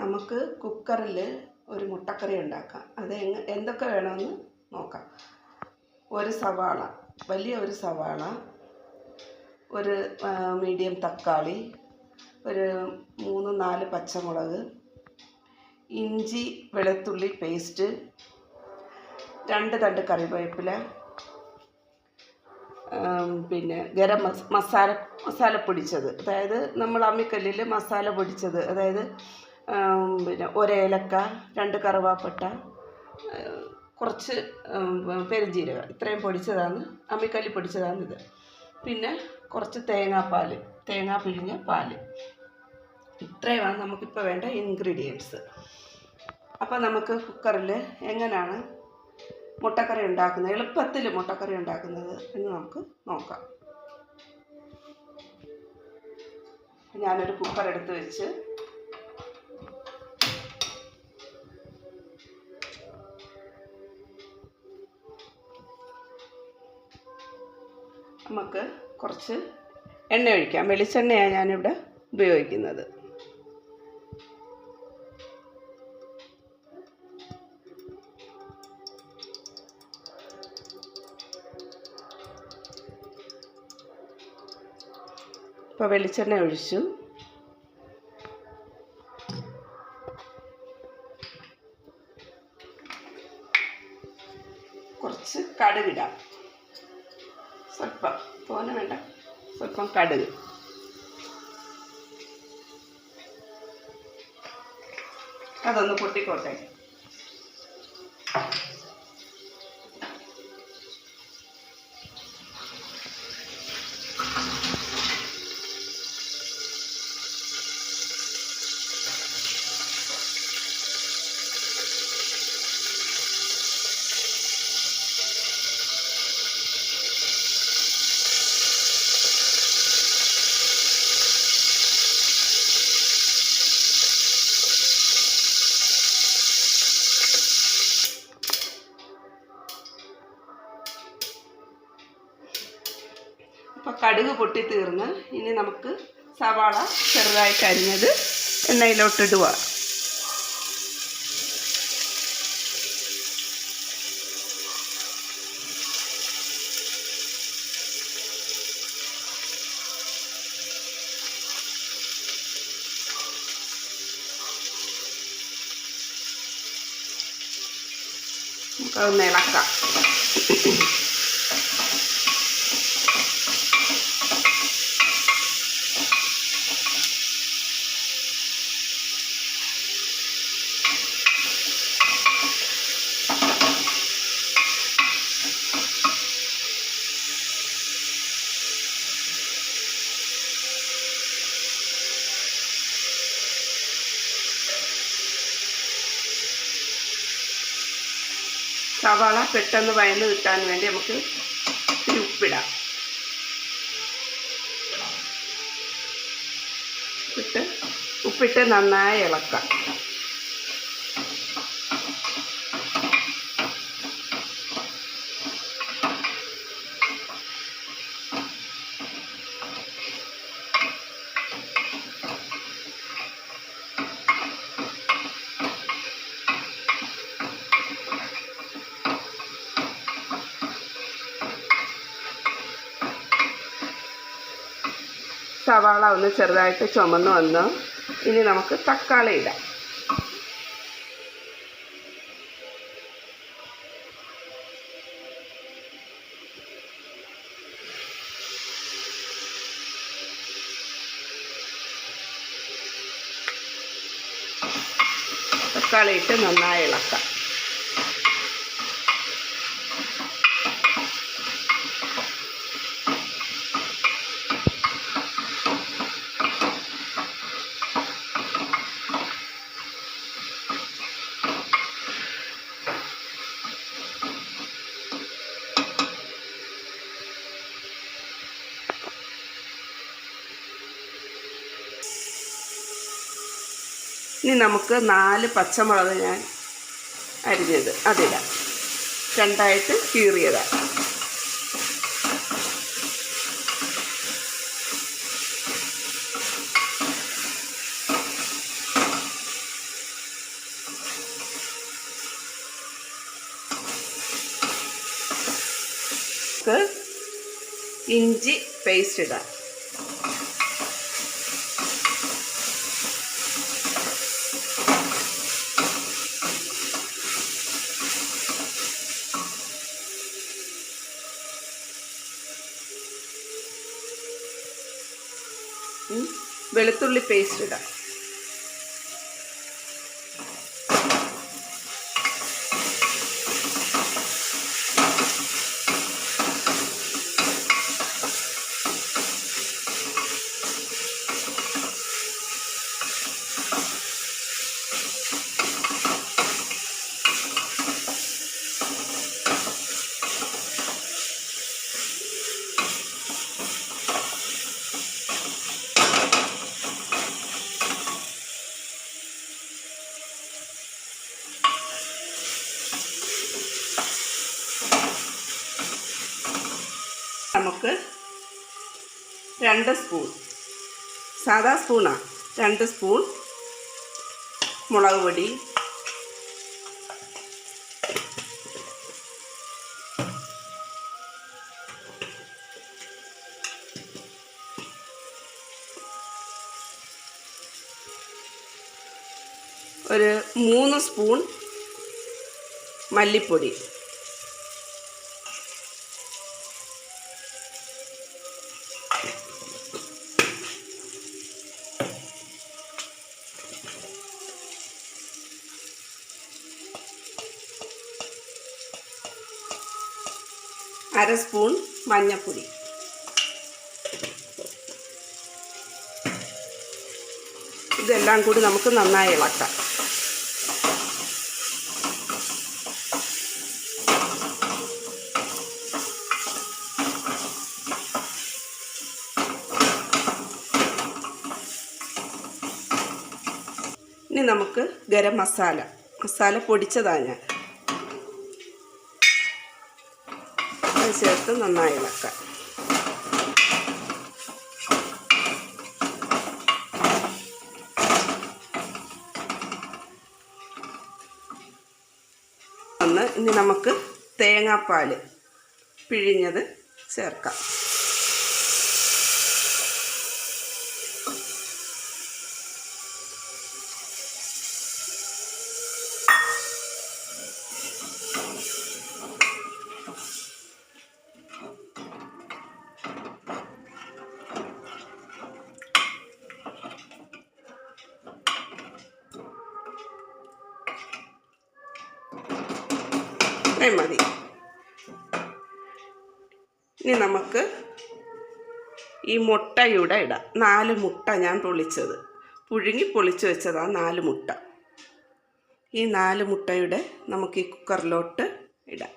നമുക്ക് കുക്കറിൽ ഒരു മുട്ടക്കറി ഉണ്ടാക്കാം. അത് എന്തൊക്കെ വേണമെന്ന് നോക്കാം. ഒരു സവാള, വലിയ ഒരു സവാള, ഒരു മീഡിയം തക്കാളി, ഒരു 3-4 പച്ചമുളക്, ഇഞ്ചി വെളുത്തുള്ളി പേസ്റ്റ്, 2 തണ്ട് കറിവേപ്പില, പിന്നെ ഗരം മസാല പൊടിച്ചത്, അതായത് നമ്മൾ അമ്മിക്കല്ലിൽ മസാല പൊടിച്ചത്, അതായത് പിന്നെ ഒരേലക്ക, 2 കറുവാപ്പട്ട, കുറച്ച് പെരുംജീരകം, ഇത്രയും പൊടിച്ചതാണ്, അമ്മിക്കല്ലിൽ പൊടിച്ചതാണിത്. പിന്നെ കുറച്ച് തേങ്ങ പിഴിഞ്ഞ പാല്. ഇത്രയുമാണ് നമുക്കിപ്പോൾ വേണ്ട ഇൻഗ്രീഡിയൻസ്. അപ്പോൾ നമുക്ക് കുക്കറിൽ എങ്ങനെയാണ് മുട്ടക്കറി ഉണ്ടാക്കുന്നത്, എളുപ്പത്തിൽ മുട്ടക്കറി ഉണ്ടാക്കുന്നത് എന്ന് നമുക്ക് നോക്കാം. ഞാനൊരു കുക്കർ എടുത്ത് വെച്ച് നമുക്ക് കുറച്ച് എണ്ണ ഒഴിക്കാം. വെളിച്ചെണ്ണയാണ് ഞാനിവിടെ ഉപയോഗിക്കുന്നത്. ഇപ്പോൾ വെളിച്ചെണ്ണ ഒഴിച്ചു. കുറച്ച് കടുകിടാം, സ്വല്പം, തോനെ വേണ്ട, സ്വല്പം കടുക്. അതൊന്ന് പൊട്ടിക്കോട്ടെ. അപ്പോൾ കടുക് പൊട്ടി തീർന്ന് ഇനി നമുക്ക് സവാള ചെറുതായിട്ട് അരിഞ്ഞത് എണ്ണയിലോട്ടിടുക. നമുക്കതൊന്ന് ഇളക്കാം. സവാള പെട്ടെന്ന് വഴന്ന് കിട്ടാൻ വേണ്ടി നമുക്ക് ഇത്തിരി ഉപ്പിടാം. ഉപ്പിട്ട് നന്നായി ഇളക്കാം. സവാള ഒന്ന് ചെറുതായിട്ട് ചുമന്ന് വന്നു. ഇനി നമുക്ക് തക്കാളി ഇടാം. തക്കാളി ഇട്ട് നന്നായി ഇളക്കാം. ഇനി നമുക്ക് 4 പച്ചമുളക് ഞാൻ അരിഞ്ഞത് അതിടാം. 2ആയിട്ട് കീറിയതാണ്. നമുക്ക് ഇഞ്ചി പേസ്റ്റ് ഇടാം. വെളുത്തുള്ളി പേസ്റ്റ് ഇടാം. നമുക്ക് 2 സ്പൂൺ, സാദാ സ്പൂണാണ്, 2 സ്പൂൺ മുളക് പൊടി, ഒരു 3 സ്പൂൺ മല്ലിപ്പൊടി, അര സ്പൂൺ മഞ്ഞൾപ്പൊടി. ഇതെല്ലാം കൂടി നമുക്ക് നന്നായി ഇളക്കാം. ഇനി നമുക്ക് ഗരം മസാല പൊടിച്ചതാണ് ഞാൻ, അത് ചേർത്ത് നന്നായി ഇളക്കാം. ഇനി നമുക്ക് തേങ്ങാപ്പാൽ പിഴിഞ്ഞത് ചേർക്കാം. മതി. ഇനി നമുക്ക് ഈ മുട്ടയുടെ ഇടാം. 4 മുട്ട ഞാൻ പുഴുങ്ങി പൊളിച്ച് വെച്ചതാണ് 4 മുട്ട. ഈ 4 മുട്ടയുടെ നമുക്ക് ഈ കുക്കറിലോട്ട് ഇടാം.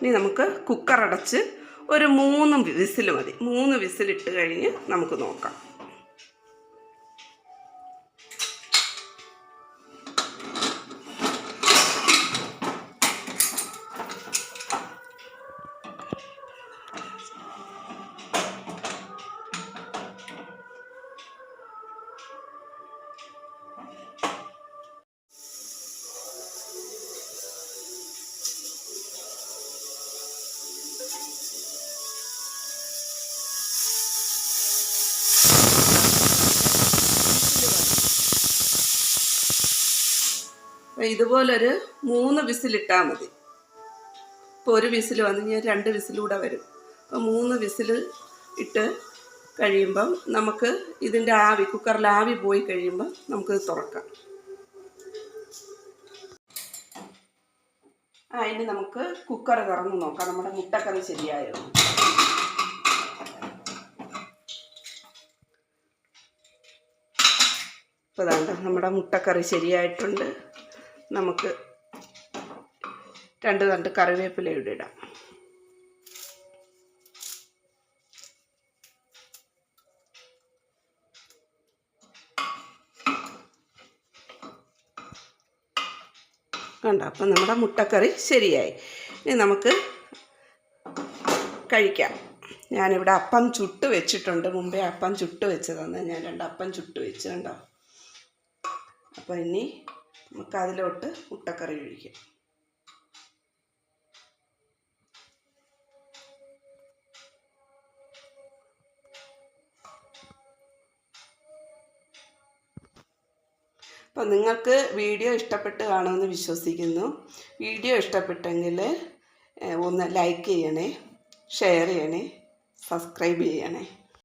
ഇനി നമുക്ക് കുക്കർ അടച്ച് ഒരു 3 വിസിൽ മതി. 3 വിസിലിട്ട് കഴിഞ്ഞ് നമുക്ക് നോക്കാം. ഇതുപോലൊരു 3 വിസിലിട്ടാൽ മതി. ഇപ്പോൾ 1 വിസിൽ വന്നു കഴിഞ്ഞാൽ 2 വിസിലൂടെ വരും. അപ്പോൾ 3 വിസിൽ ഇട്ട് കഴിയുമ്പം നമുക്ക് ഇതിൻ്റെ കുക്കറിൽ ആവി പോയി കഴിയുമ്പം നമുക്കിത് തുറക്കാം. ഇനി നമുക്ക് കുക്കർ തുറന്ന് നോക്കാം നമ്മുടെ മുട്ടക്കറി ശരിയായോ. ഇപ്പോൾ ഇതാണ്ട് നമ്മുടെ മുട്ടക്കറി ശരിയായിട്ടുണ്ട്. നമുക്ക് 2 തണ്ട് കറിവേപ്പില ഇടാം. കണ്ടോ, അപ്പം നമ്മുടെ മുട്ടക്കറി ശരിയായി. ഇനി നമുക്ക് കഴിക്കാം. ഞാനിവിടെ അപ്പം ചുട്ട് വെച്ചിട്ടുണ്ട്. മുമ്പേ അപ്പം ചുട്ട് വെച്ചതാണ്. ഞാൻ 2 അപ്പം ചുട്ട് വെച്ച് കണ്ടോ. അപ്പോൾ ഇനി നമുക്ക് അതിലോട്ട് മുട്ടക്കറി ഒഴിക്കാം. അപ്പോൾ നിങ്ങൾക്ക് വീഡിയോ ഇഷ്ടപ്പെട്ട് കാണുമെന്ന് വിശ്വസിക്കുന്നു. വീഡിയോ ഇഷ്ടപ്പെട്ടെങ്കിൽ ഒന്ന് ലൈക്ക് ചെയ്യണേ, ഷെയർ ചെയ്യണേ, സബ്സ്ക്രൈബ് ചെയ്യണേ.